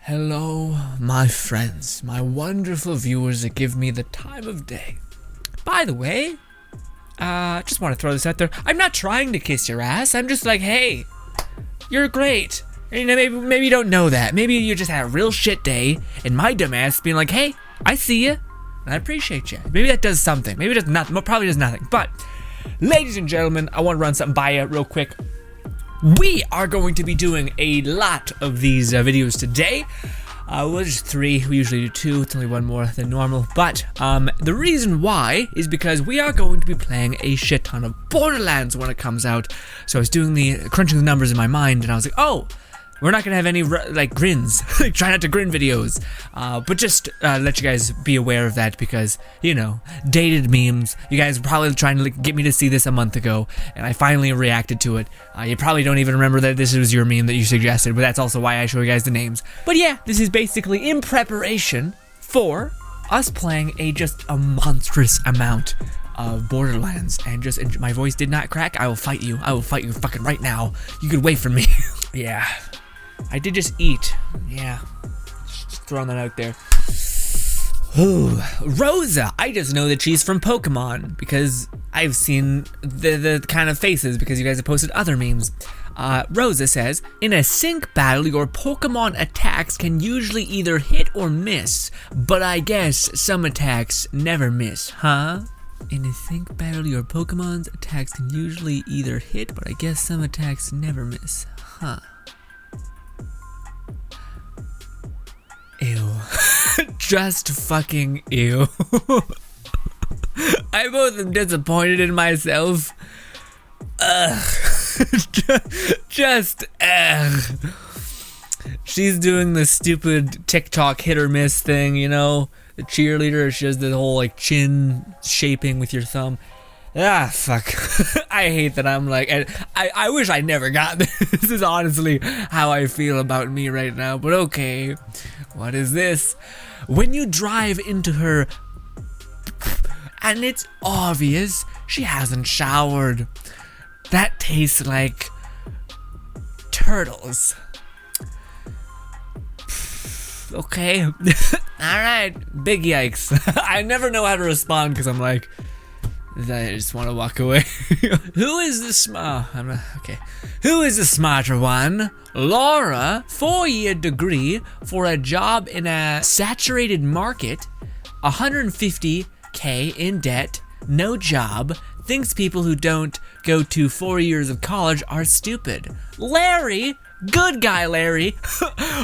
Hello, my friends, my wonderful viewers that give me the time of day. By the way, just want to throw this out there. I'm not trying to kiss your ass. I'm just like, hey, you're great. And, maybe you don't know that. Maybe you just had a real shit day, and my dumb ass being like, hey, I see you, and I appreciate you. Maybe that does something. Maybe it does nothing. Probably does nothing. But, ladies and gentlemen, I want to run something by you real quick. We are going to be doing a lot of these videos today. Well, just 3. We usually do 2. It's only 1 more than normal. But the reason why is because we are going to be playing a shit ton of Borderlands when it comes out. So I was crunching the numbers in my mind, and I was like, oh, we're not gonna have any like grins, try not to grin videos, but just let you guys be aware of that because, you know, dated memes. You guys were probably trying to get me to see this a month ago, and I finally reacted to it. You probably don't even remember that this was your meme that you suggested, but that's also why I show you guys the names. But yeah, this is basically in preparation for us playing just a monstrous amount of Borderlands, and my voice did not crack. I will fight you. I will fight you fucking right now. You could wait for me. Yeah. I did just eat. Yeah. Just throwing that out there. Ooh. Rosa. I just know that she's from Pokemon because I've seen the kind of faces because you guys have posted other memes. Rosa says, in a sync battle, your Pokemon attacks can usually either hit or miss, but I guess some attacks never miss, huh? In a sync battle, your Pokemon's attacks can usually either hit, but I guess some attacks never miss, huh? Ew. Just fucking ew. I both am disappointed in myself. Ugh. Just ugh. She's doing the stupid TikTok hit or miss thing, you know? The cheerleader, she does the whole like chin shaping with your thumb. Ah, fuck. I hate that I'm like, and I wish I never got this. This is honestly how I feel about me right now, but okay. What is this? When you drive into her, and it's obvious she hasn't showered. That tastes like turtles. Okay. Alright, big yikes. I never know how to respond because I'm like, I just want to walk away. Who is the Who is the smarter one? Laura, 4-year degree for a job in a saturated market, 150K in debt, no job, thinks people who don't go to 4 years of college are stupid. Larry, good guy Larry,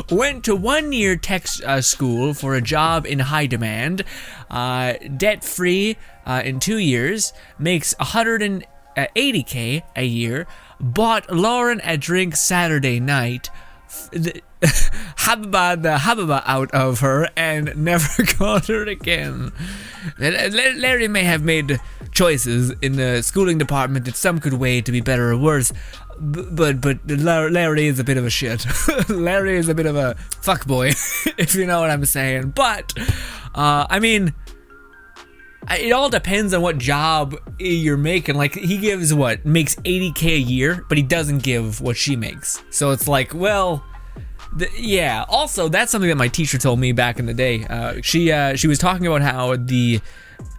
went to 1-year tech school for a job in high demand, debt-free in 2 years, makes 180K a year, bought Lauren a drink Saturday night, habba out of her, and never called her again. Larry may have made choices in the schooling department that some could weigh to be better or worse, but Larry is a bit of a shit. Larry is a bit of a fuckboy, if you know what I'm saying. But, I mean, it all depends on what job you're making. Like, he gives makes 80K a year, but he doesn't give what she makes. So it's like, well, yeah. Also, that's something that my teacher told me back in the day. She was talking about how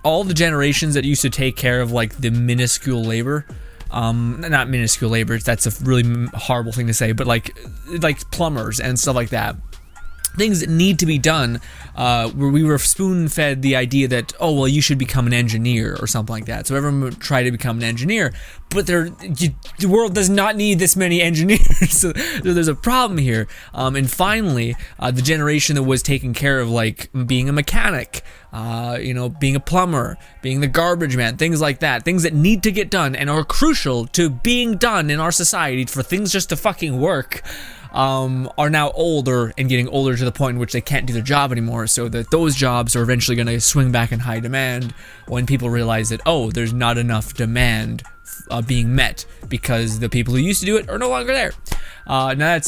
all the generations that used to take care of like the minuscule labor, not minuscule labor, that's a really horrible thing to say, but like plumbers and stuff like that. Things that need to be done, where we were spoon-fed the idea that, oh, well, you should become an engineer or something like that. So everyone would try to become an engineer, but the world does not need this many engineers. So there's a problem here. And finally, the generation that was taking care of like being a mechanic, you know, being a plumber, being the garbage man, things like that, things that need to get done and are crucial to being done in our society for things just to fucking work, are now older and getting older to the point in which they can't do their job anymore, so that those jobs are eventually going to swing back in high demand when people realize that, oh, there's not enough demand being met because the people who used to do it are no longer there. Now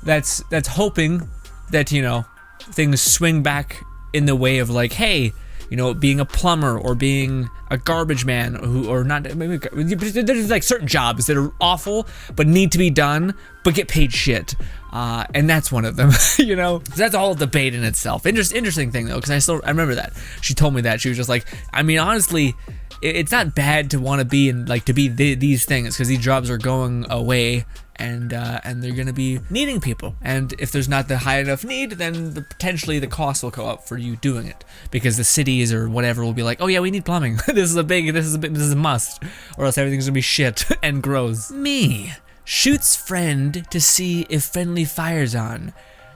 that's hoping that, you know, things swing back in the way of like, hey, you know, being a plumber or being a garbage man, or not. Maybe there's like certain jobs that are awful but need to be done but get paid shit, and that's one of them. You know, so that's a whole debate in itself. Interesting thing though, because I remember that she told me that she was just like, I mean, honestly, it's not bad to want to be in like to be these things, because these jobs are going away. And they're gonna be needing people, and if there's not the high enough need, then potentially the cost will go up for you doing it, because the cities or whatever will be like, oh yeah, we need plumbing. This is a must, or else everything's gonna be shit and gross. Me shoots friend to see if friendly fire's on.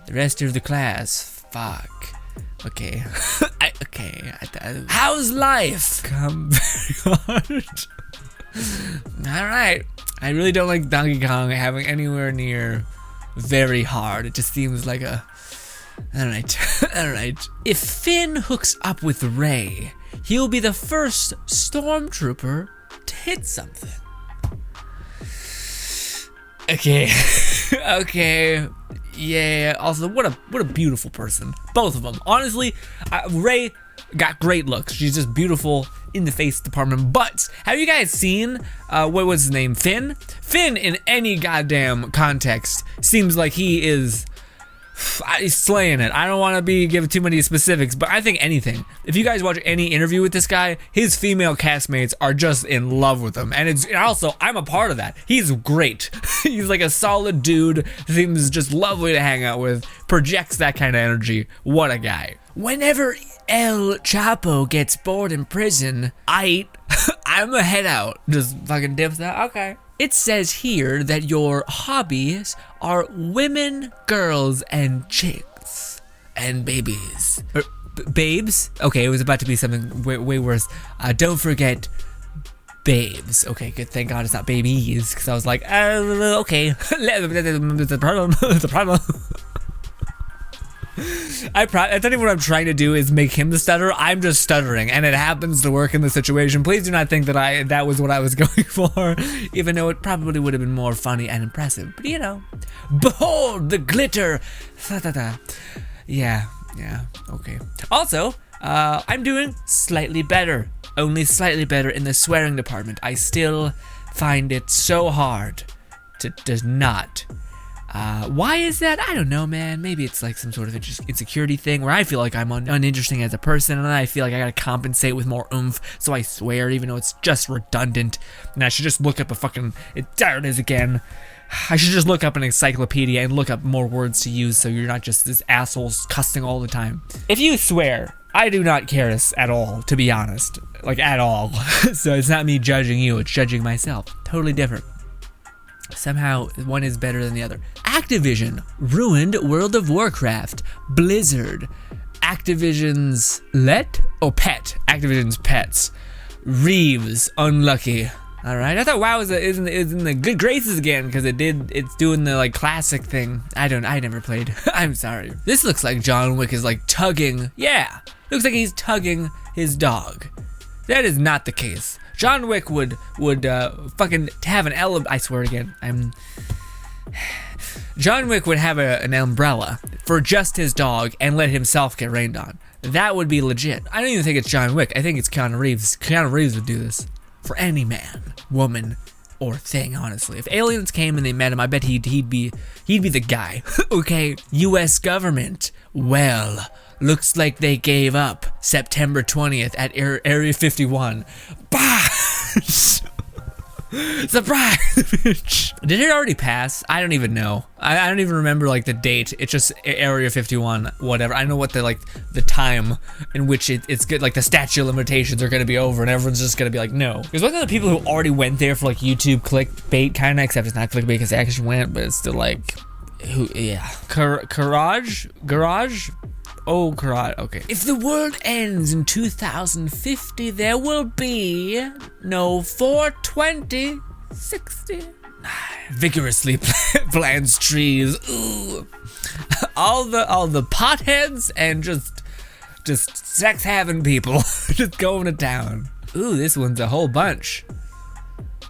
The rest of the class, fuck. Okay, how's life? Come very hard. All right. I really don't like Donkey Kong having anywhere near very hard. It just seems like a... Alright, alright. If Finn hooks up with Ray, he'll be the first stormtrooper to hit something. Okay. Okay. Yeah, also, what a beautiful person. Both of them. Honestly, Ray got great looks. She's just beautiful in the face department. But have you guys seen what was his name? Finn? Finn in any goddamn context seems like he is he's slaying it. I don't want to give too many specifics, but I think anything. If you guys watch any interview with this guy, his female castmates are just in love with him, and also I'm a part of that. He's great. He's like a solid dude. Seems just lovely to hang out with. Projects that kind of energy. What a guy. Whenever El Chapo gets bored in prison, I'm a head out. Just fucking dips out. Okay. It says here that your hobbies are women, girls, and chicks. And babies. Babes? Okay, it was about to be something way worse. Don't forget babes. Okay, good. Thank God it's not babies. Because I was like, okay. The problem. I think what I'm trying to do is make him the stutterer. I'm just stuttering, and it happens to work in the situation. Please do not think that that was what I was going for, even though it probably would have been more funny and impressive. But you know, behold the glitter. Yeah, okay. Also, I'm doing slightly better, only slightly better in the swearing department. I still find it so hard to not. Why is that? I don't know, man. Maybe it's like some sort of insecurity thing where I feel like I'm uninteresting as a person, and I feel like I gotta compensate with more oomph, so I swear even though it's just redundant. And I should just look up there it is again. I should just look up an encyclopedia and look up more words to use so you're not just this asshole cussing all the time. If you swear, I do not care at all, to be honest. Like, at all. So it's not me judging you, it's judging myself. Totally different. Somehow one is better than the other. Activision ruined World of Warcraft. Blizzard, Activision's Activision's pets. Reeves, unlucky. All right, I thought WoW is in the good graces again because it's doing the like classic thing. I never played. I'm sorry. This looks like John Wick is like tugging. Yeah, looks like he's tugging his dog. That is not the case. John Wick would fucking have an I swear again. John Wick would have an umbrella for just his dog and let himself get rained on. That would be legit. I don't even think it's John Wick. I think it's Keanu Reeves. Keanu Reeves would do this for any man, woman, or thing. Honestly, if aliens came and they met him, I bet he'd be the guy. Okay, U.S. government. Well, looks like they gave up September 20th at Area 51. Bah! Surprise, bitch. Did it already pass? I don't even know. I don't even remember like the date. It's just Area 51, whatever. I know what the time in which it's good, like the statute of limitations are gonna be over and everyone's just gonna be like, no. Because one of the people who already went there for like YouTube clickbait kinda, except it's not clickbait because they actually went, but it's still like, Garage? Oh, God, okay. If the world ends in 2050, there will be no 420, 60. Vigorously plants trees. Ooh. all the potheads and just sex having people just going to town. Ooh, this one's a whole bunch.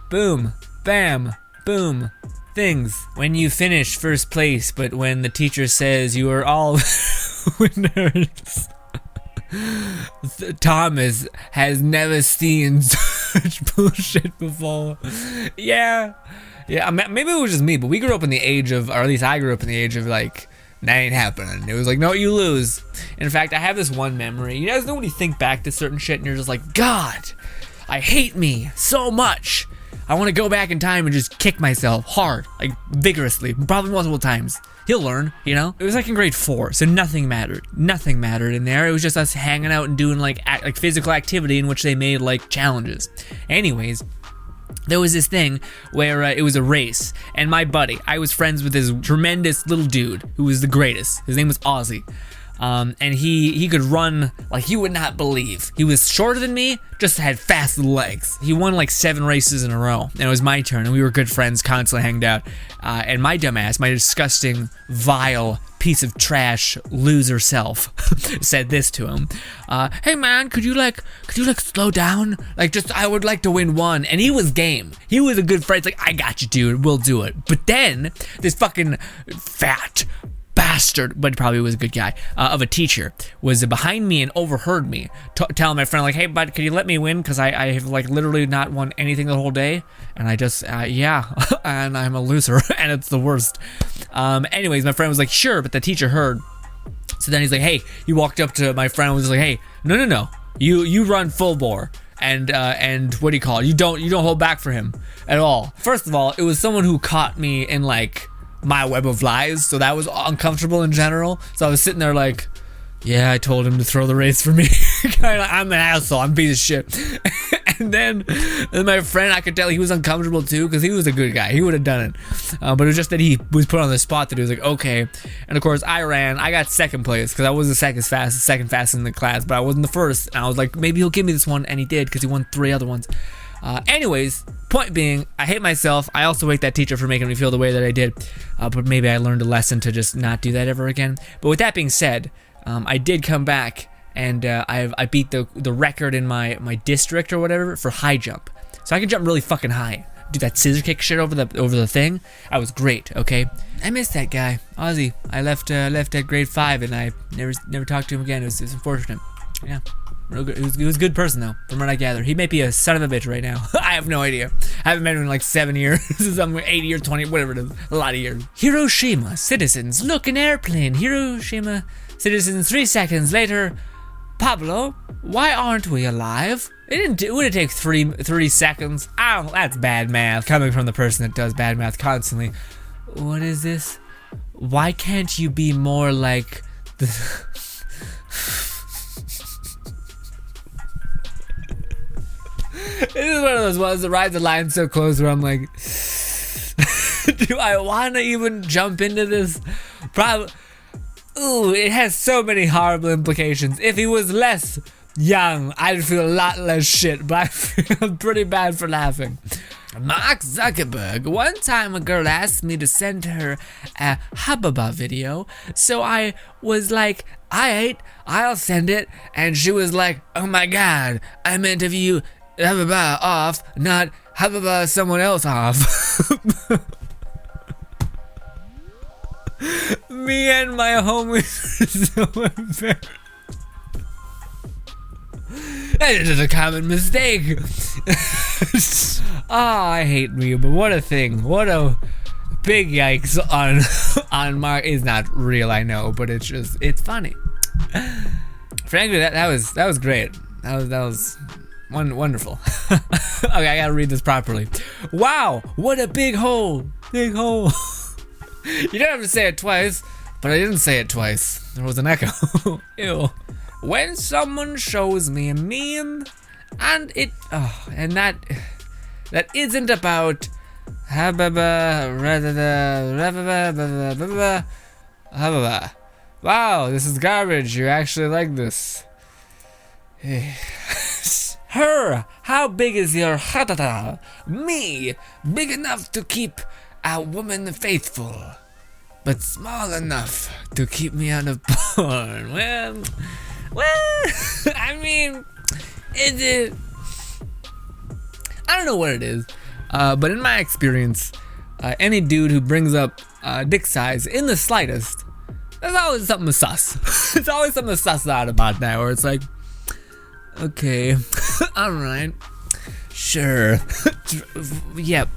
Boom, bam, boom. Things. When you finish first place, but when the teacher says you are all winners. Thomas has never seen such bullshit before. Yeah, maybe it was just me, but we grew up in the age of, or at least I grew up in the age of like, that ain't happening. It was like, no, you lose. In fact, I have this one memory. You guys know when you think back to certain shit and you're just like, God, I hate me so much. I want to go back in time and just kick myself hard, like vigorously, probably multiple times. He'll learn, you know? It was like in grade 4, so nothing mattered. Nothing mattered in there. It was just us hanging out and doing like physical activity in which they made like challenges. Anyways, there was this thing where it was a race, and my buddy, I was friends with this tremendous little dude who was the greatest. His name was Ozzy. And he could run like you would not believe. He was shorter than me, just had fast legs. He won like 7 races in a row, and it was my turn, and we were good friends, constantly hanged out. And my dumbass, my disgusting, vile piece of trash loser self said this to him. Hey man, could you slow down? Like, just, I would like to win one. And he was game. He was a good friend. He's like, I got you, dude, we'll do it. But then this fucking fat bastard, but probably was a good guy, of a teacher, was behind me and overheard me telling my friend, like, hey bud, can you let me win, because I have like literally not won anything the whole day, and I just yeah and I'm a loser and it's the worst. Anyways, my friend was like, sure, but the teacher heard. So then he's like, hey, he walked up to my friend and was like, hey, no, you run full bore, and what do you call it, you don't hold back for him at all. First of all, it was someone who caught me in like my web of lies, so that was uncomfortable in general. So I was sitting there like, yeah, I told him to throw the race for me. I'm an asshole, I'm a piece of shit. And then my friend, I could tell he was uncomfortable too, because he was a good guy, he would have done it, but it was just that he was put on the spot that he was like, okay. And of course I got second place, because I was the second fastest in the class, but I wasn't the first, and I was like, maybe he'll give me this one, and he did, because he won 3 other ones. Anyways, point being, I hate myself. I also hate that teacher for making me feel the way that I did, but maybe I learned a lesson to just not do that ever again. But with that being said, I did come back, and I beat the record in my district or whatever for high jump. So I can jump really fucking high. Do that scissor kick shit over the thing. I was great. Okay, I missed that guy, Ozzy. I left at grade 5, and I never talked to him again. It was unfortunate. Yeah. Real good. He was a good person though, from what I gather. He may be a son of a bitch right now. I have no idea. I haven't met him in like 7 years, some 80 or 20, whatever it is. A lot of years. Hiroshima citizens, look, an airplane. Hiroshima citizens, 3 seconds later. Pablo, why aren't we alive? It would take 3 seconds. Ow, that's bad math. Coming from the person that does bad math constantly. What is this? Why can't you be more like the... This is one of those ones that rides the line so close where I'm like, do I want to even jump into this? Probably. Ooh, it has so many horrible implications. If he was less young, I'd feel a lot less shit, but I feel pretty bad for laughing. Mark Zuckerberg. One time a girl asked me to send her a Hababa video, so I was like, I'll send it, and she was like, oh my god, I meant if you Hababa off, not Hababa someone else off. Me and my homies were so embarrassed. That is a common mistake. I hate me, but what a thing. What a big yikes on Mark. It's not real, I know, but it's funny. Frankly, that was great. That was wonderful. Okay, I gotta read this properly. Wow, what a big hole. Big hole. You don't have to say it twice, but I didn't say it twice. There was an echo. Ew. When someone shows me a meme, and that isn't about wow, this is garbage. You actually like this. Her, how big is your hatata? Me, big enough to keep a woman faithful, but small enough to keep me out of porn. Well, I mean, I don't know what it is, but in my experience, any dude who brings up dick size in the slightest, there's always something sus. It's always something to suss out about that, where it's like, okay, all right, sure, yep.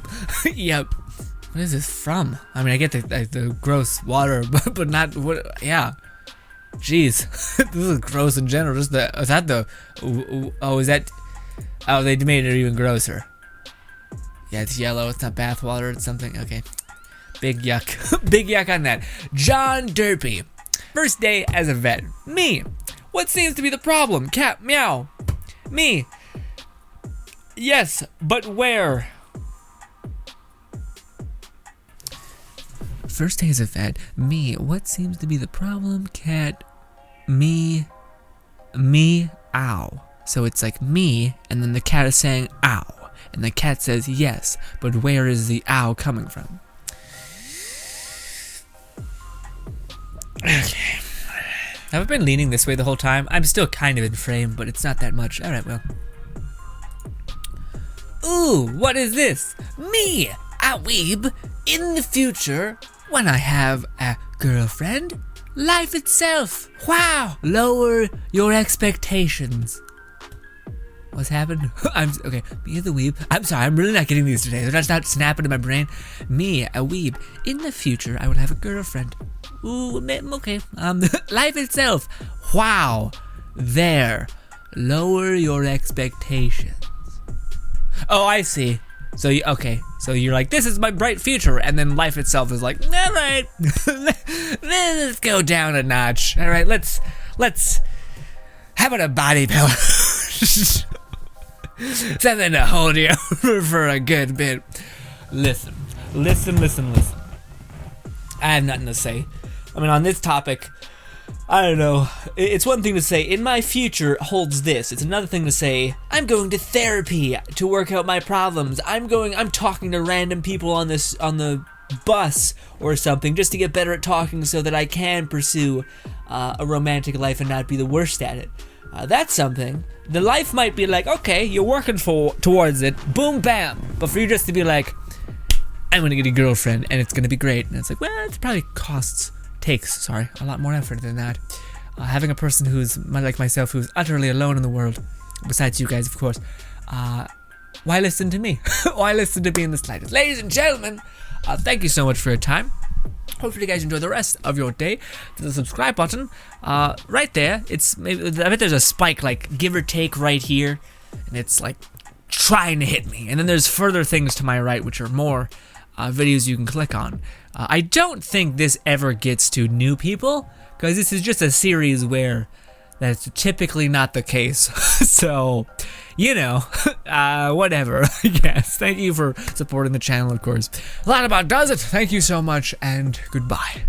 What is this from? I mean, I get the gross water, but not what? Yeah. Jeez, this is gross in general. Just is that the? Oh, is that? Oh, they made it even grosser. Yeah, it's yellow. It's not bath water. It's something. Okay. Big yuck. Big yuck on that. John Derpy. First day as a vet. Me. What seems to be the problem? Cat meow. Me. Yes, but where? First day as a vet. Me. What seems to be the problem? Cat. Me. Ow. So it's like me, and then the cat is saying ow. And the cat says yes, but where is the ow coming from? Okay. Have I been leaning this way the whole time? I'm still kind of in frame, but it's not that much. Alright, well. Ooh, what is this? Me, a weeb, in the future, when I have a girlfriend, life itself. Wow, lower your expectations. What's happened? Okay, me the weeb. I'm sorry, I'm really not getting these today. They're just not snapping in my brain. Me, a weeb. In the future, I will have a girlfriend. Ooh, okay. Life itself. Wow. There. Lower your expectations. Oh, I see. So okay. So you're like, this is my bright future, and then life itself is like, all right, let's go down a notch. All right, let's. How about a body pillow? Something to hold you for a good bit. Listen. I have nothing to say. I mean, on this topic, I don't know. It's one thing to say, in my future holds this. It's another thing to say, I'm going to therapy to work out my problems. I'm talking to random people on the bus or something just to get better at talking so that I can pursue a romantic life and not be the worst at it. That's something. The life might be like, okay, you're working towards it, boom, bam. But for you just to be like, I'm gonna get a girlfriend and it's gonna be great. And it's like, well, it probably takes a lot more effort than that. Having a person who's like myself, who's utterly alone in the world, besides you guys, of course, why listen to me? Why listen to me in the slightest? Ladies and gentlemen, thank you so much for your time. Hopefully you guys enjoy the rest of your day. There's a subscribe button right there. I bet there's a spike, like, give or take right here, and it's like trying to hit me. And then there's further things to my right, which are more videos you can click on. I don't think this ever gets to new people, because this is just a series where that's typically not the case. So, you know, whatever, I guess. Thank you for supporting the channel, of course. A lot about does it. Thank you so much, and goodbye.